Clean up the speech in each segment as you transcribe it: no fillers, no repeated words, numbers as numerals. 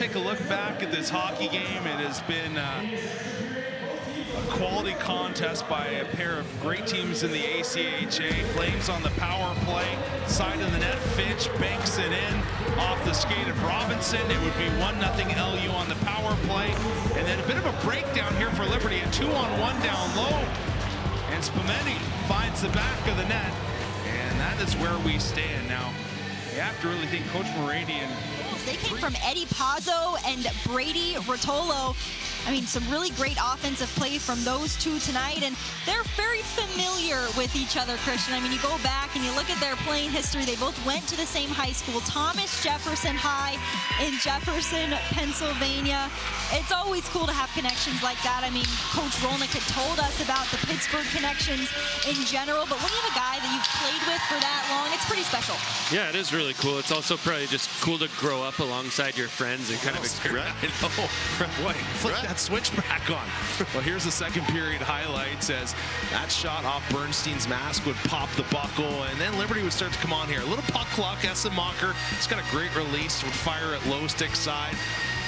take a look back at this hockey game. It has been a quality contest by a pair of great teams in the ACHA. Flames on the power play, side of the net. Finch banks it in off the skate of Robinson. It would be 1-0 LU on the power play. And then a bit of a breakdown here for Liberty. A 2-on-1 down low. And Spumeni finds the back of the net. And that is where we stand now. You have to really think Coach Moradian. They came from Eddie Pazzo and Brady Rotolo. I mean, some really great offensive play from those two tonight, and they're very familiar with each other, Christian. I mean, you go back and you look at their playing history. They both went to the same high school, Thomas Jefferson High in Jefferson, Pennsylvania. It's always cool to have connections like that. I mean, Coach Rolnick had told us about the Pittsburgh connections in general, but when you have a guy that you've played with for that long, it's pretty special. Yeah, it is really cool. It's also probably just cool to grow up alongside your friends and kind of experience. I know. Boy, flip that switch back on. Well, here's the second period highlights as that shot off Bernstein's mask would pop the buckle, and then Liberty would start to come on here. A little puck luck. Essemacher, he's got a great release, would fire at low stick side.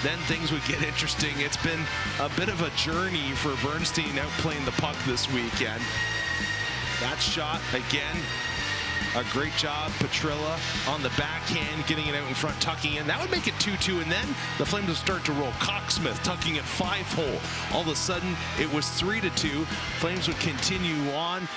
Then things would get interesting. It's been a bit of a journey for Bernstein outplaying the puck this weekend. That shot again. A great job, Petrilla on the backhand, getting it out in front, tucking in. That would make it 2-2, and then the Flames would start to roll. Cocksmith tucking it 5-hole. All of a sudden, it was 3-2. Flames would continue on.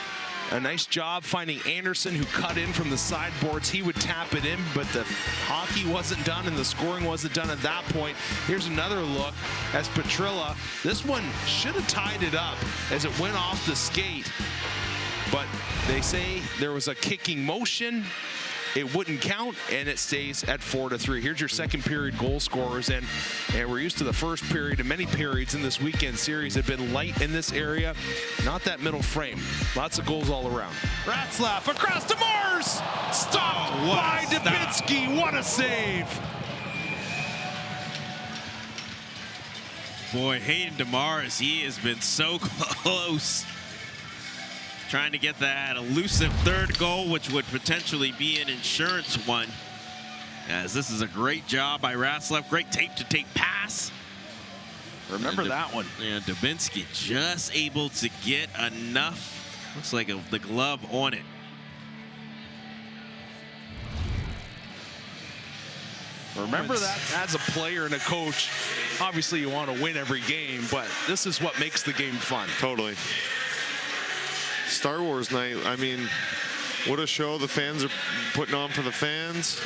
A nice job finding Anderson, who cut in from the sideboards. He would tap it in, but the hockey wasn't done and the scoring wasn't done at that point. Here's another look as Petrilla. This one should have tied it up as it went off the skate. But they say there was a kicking motion. It wouldn't count, and it stays at 4-3. Here's your second period goal scorers, and we're used to the first period, and many periods in this weekend series have been light in this area. Not that middle frame. Lots of goals all around. Ratzlaff across to Mars. Stopped by Dubinsky. What a save. Boy, Hayden DeMars, he has been so close. Trying to get that elusive third goal, which would potentially be an insurance one. As this is a great job by Ratzlaff. Great tape-to-tape pass. Remember that one. And Dubinsky just able to get enough. Looks like the glove on it. Remember that as a player and a coach. Obviously, you want to win every game, but this is what makes the game fun. Totally. Star Wars night, I mean, what a show the fans are putting on for the fans.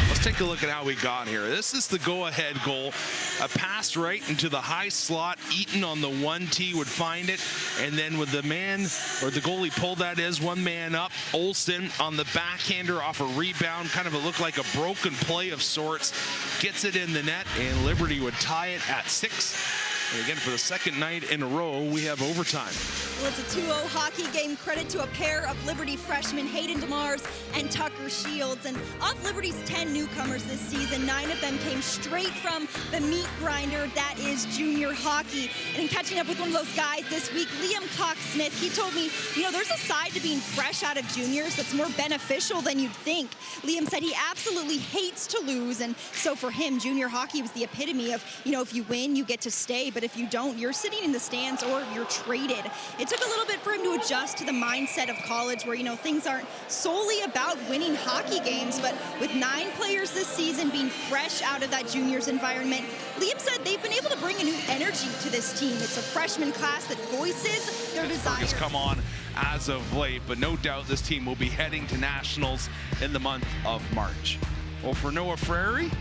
Let's take a look at how we got here. This is the go-ahead goal. A pass right into the high slot. Eaton on the 1T would find it. And then with the man, or the goalie pulled that is, one man up. Olsen on the backhander off a rebound. Kind of a look like a broken play of sorts. Gets it in the net, and Liberty would tie it at 6. And again, for the second night in a row, we have overtime. Well, it's a 2-0 hockey game. Credit to a pair of Liberty freshmen, Hayden DeMars and Tucker Shields. And of Liberty's 10 newcomers this season, 9 of them came straight from the meat grinder that is junior hockey. And in catching up with one of those guys this week, Liam Cox-Smith, he told me, you know, there's a side to being fresh out of juniors that's more beneficial than you'd think. Liam said he absolutely hates to lose. And so for him, junior hockey was the epitome of, you know, if you win, you get to stay. But if you don't, you're sitting in the stands or you're traded. It took a little bit for him to adjust to the mindset of college where, you know, things aren't solely about winning hockey games, but with 9 players this season being fresh out of that juniors environment, Liam said they've been able to bring a new energy to this team. It's a freshman class that voices their desire. Has come on as of late, but no doubt this team will be heading to nationals in the month of March. Well, for Noah Frary,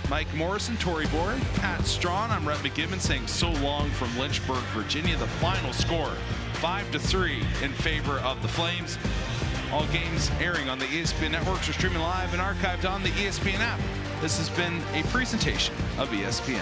Mike Morrison, Tori Boren, Pat Strawn, I'm Rhett McGibbon saying so long from Lynchburg, Virginia. The final score, 5-3 in favor of the Flames. All games airing on the ESPN networks are streaming live and archived on the ESPN app. This has been a presentation of ESPN.